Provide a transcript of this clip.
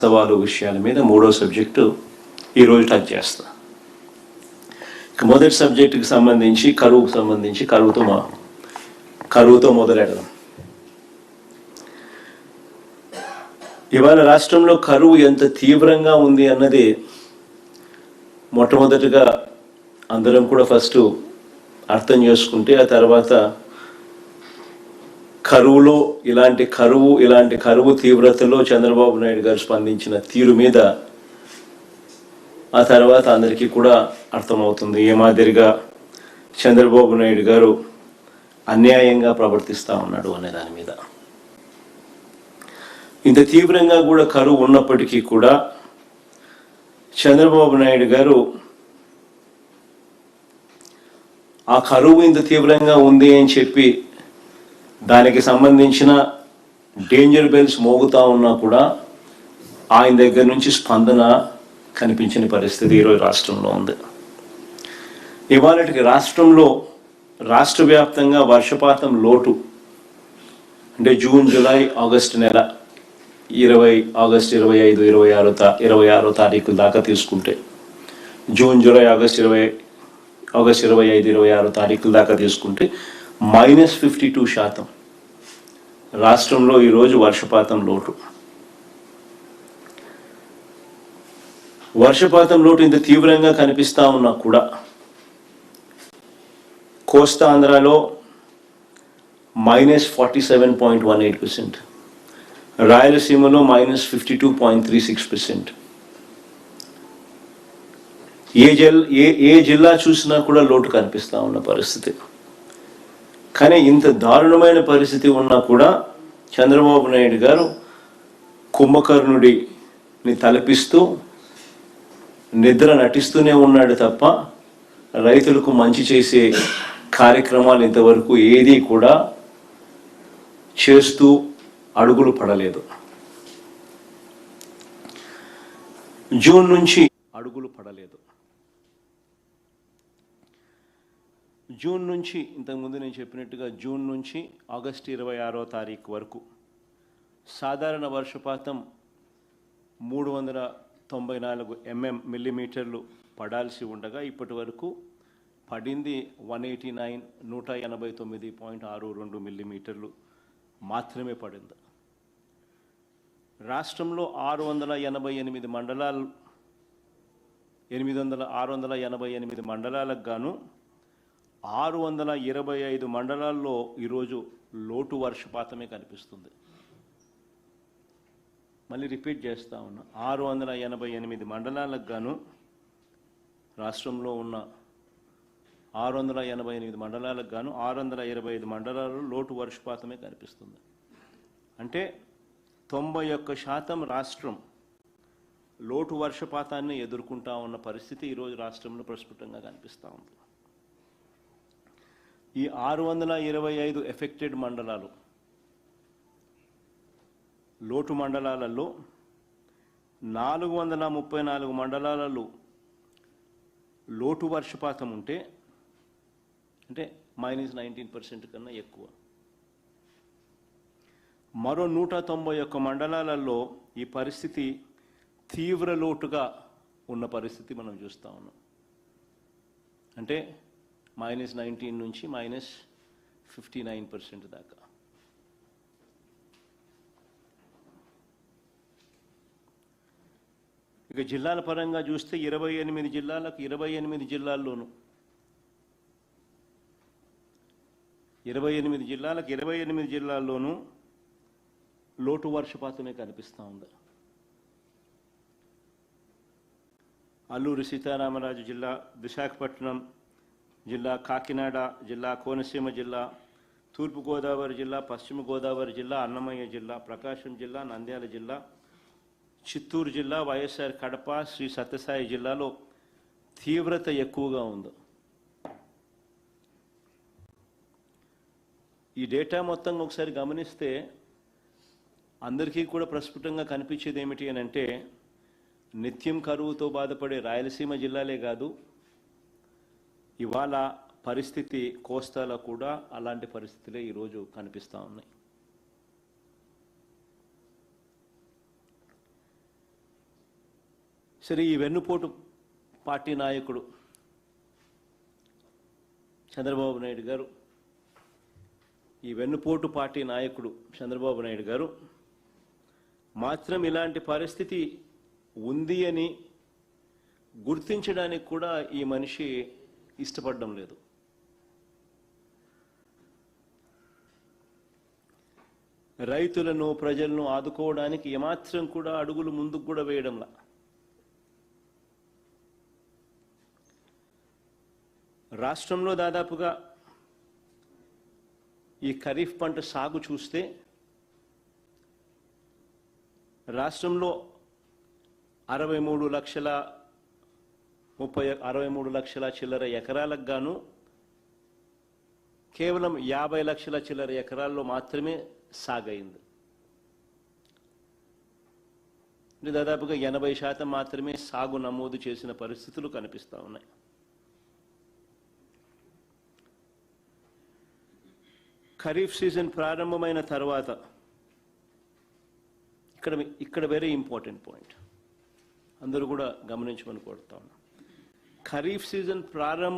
సవాలు విషయాల మీద మూడో సబ్జెక్టు ఈరోజు టచ్ చేస్తా. మొదటి సబ్జెక్టుకి సంబంధించి కరువుతో మొదలెడదాం. ఇవాళ రాష్ట్రంలో కరువు ఎంత తీవ్రంగా ఉంది అన్నది మొట్టమొదటిగా అందరం కూడా ఫస్ట్ అర్థం చేసుకుంటే, ఆ తర్వాత ఇలాంటి కరువు తీవ్రతలో చంద్రబాబు నాయుడు గారు స్పందించిన తీరు మీద ఆ తర్వాత అందరికీ కూడా అర్థమవుతుంది ఏ మాదిరిగా చంద్రబాబు నాయుడు గారు అన్యాయంగా ప్రవర్తిస్తూ ఉన్నాడు అనే దాని మీద. ఇంత తీవ్రంగా కూడా కరువు ఉన్నప్పటికీ కూడా చంద్రబాబు నాయుడు గారు ఆ కరువు ఇంత తీవ్రంగా ఉంది అని చెప్పి దానికి సంబంధించిన డేంజర్ బెల్స్ మోగుతూ ఉన్నా కూడా ఆయన దగ్గర నుంచి స్పందన కనిపించిన పరిస్థితి ఈరోజు రాష్ట్రంలో ఉంది. ఇవాళకి రాష్ట్ర వ్యాప్తంగా వర్షపాతం లోటు అంటే జూన్, జూలై, ఆగస్టు నెల 25, 26 తారీఖుల దాకా తీసుకుంటే, జూన్, జూలై, ఆగస్టు 25, 26 తారీఖుల దాకా తీసుకుంటే -52% రాష్ట్రంలో ఈరోజు వర్షపాతం లోటు. ఇంత తీవ్రంగా కనిపిస్తూ ఉన్నా కూడా కోస్తా ఆంధ్రాలో -47.18%, రాయలసీమలో -52.36%. ఏ జిల్లా చూసినా కూడా లోటు కనిపిస్తూ ఉన్న పరిస్థితి. కానీ ఇంత దారుణమైన పరిస్థితి ఉన్నా కూడా చంద్రబాబు నాయుడు గారు కుంభకర్ణుడిని తలపిస్తూ నిద్ర నటిస్తూనే ఉన్నాడు తప్ప రైతులకు మంచి చేసే కార్యక్రమాలు ఇంతవరకు ఏదీ కూడా చేస్తూ అడుగులు పడలేదు. జూన్ నుంచి ఇంతకుముందు నేను చెప్పినట్టుగా జూన్ నుంచి ఆగస్టు 26వ తారీఖు వరకు సాధారణ వర్షపాతం 394 మిల్లీమీటర్లు పడాల్సి ఉండగా ఇప్పటి వరకు పడింది 189.62 మిల్లీమీటర్లు మాత్రమే పడింది. రాష్ట్రంలో 688 మండలాలకు గాను 625 మండలాల్లో ఈరోజు లోటు వర్షపాతమే కనిపిస్తుంది. మళ్ళీ రిపీట్ చేస్తూ ఉన్నా, 688 మండలాలకు గాను రాష్ట్రంలో ఉన్న 688 మండలాలకు గాను 625 మండలాల్లో లోటు వర్షపాతమే కనిపిస్తుంది. అంటే 91% రాష్ట్రం లోటు వర్షపాతాన్ని ఎదుర్కొంటా ఉన్న పరిస్థితి ఈరోజు రాష్ట్రంలో ప్రస్ఫుటంగా కనిపిస్తూ ఉంది. ఈ 625 ఎఫెక్టెడ్ మండలాలు, లోటు మండలాలలో 434 మండలాలలో లోటు వర్షపాతం ఉంటే, అంటే -19% కన్నా ఎక్కువ. మరో 191 మండలాలలో ఈ పరిస్థితి తీవ్ర లోటుగా ఉన్న పరిస్థితి మనం చూస్తూ ఉన్నాం. అంటే -19 నుంచి -59% దాకా. ఇక జిల్లాల పరంగా చూస్తే 28 జిల్లాలకు 28 జిల్లాల్లోనూ 28 జిల్లాలకు 28 జిల్లాల్లోనూ లోటు వర్షపాతమే కనిపిస్తూ ఉంది. అల్లూరి సీతారామరాజు జిల్లా, విశాఖపట్నం జిల్లా, కాకినాడ జిల్లా, కోనసీమ జిల్లా, తూర్పుగోదావరి జిల్లా, పశ్చిమ గోదావరి జిల్లా, అన్నమయ్య జిల్లా, ప్రకాశం జిల్లా, నంద్యాల జిల్లా, చిత్తూరు జిల్లా, వైఎస్ఆర్ కడప, శ్రీ సత్యసాయి జిల్లాలో తీవ్రత ఎక్కువగా ఉంది. ఈ డేటా మొత్తంగా ఒకసారి గమనిస్తే అందరికీ కూడా ప్రస్ఫుటంగా కనిపించేది ఏమిటి అని అంటే, నిత్యం కరువుతో బాధపడే రాయలసీమ జిల్లాలే కాదు, ఇవాళ పరిస్థితి కోస్తాలో కూడా అలాంటి పరిస్థితులే ఈరోజు కనిపిస్తూ ఉన్నాయి. సరే, ఈ వెన్నుపోటు పార్టీ నాయకుడు చంద్రబాబు నాయుడు గారు, ఈ వెన్నుపోటు పార్టీ నాయకుడు చంద్రబాబు నాయుడు గారు మాత్రం ఇలాంటి పరిస్థితి ఉంది అని గుర్తించడానికి కూడా ఈ మనిషి ఇష్టపడడం లేదు. రైతులను, ప్రజలను ఆదుకోవడానికి ఏమాత్రం కూడా అడుగులు ముందుకు కూడా వేయడంలా. రాష్ట్రంలో దాదాపుగా ఈ ఖరీఫ్ పంట సాగు చూస్తే రాష్ట్రంలో 63 లక్షల చిల్లర ఎకరాలకు గాను కేవలం 50 లక్షల చిల్లర ఎకరాల్లో మాత్రమే సాగైంది. దాదాపుగా 80% మాత్రమే సాగు నమోదు చేసిన పరిస్థితులు కనిపిస్తూ ఉన్నాయి. ఖరీఫ్ సీజన్ ప్రారంభమైన తర్వాత ఇక్కడ వెరీ ఇంపార్టెంట్ పాయింట్ అందరూ కూడా గమనించమని కోరుతా ఉన్నాం. ఖరీఫ్ సీజన్ ప్రారంభం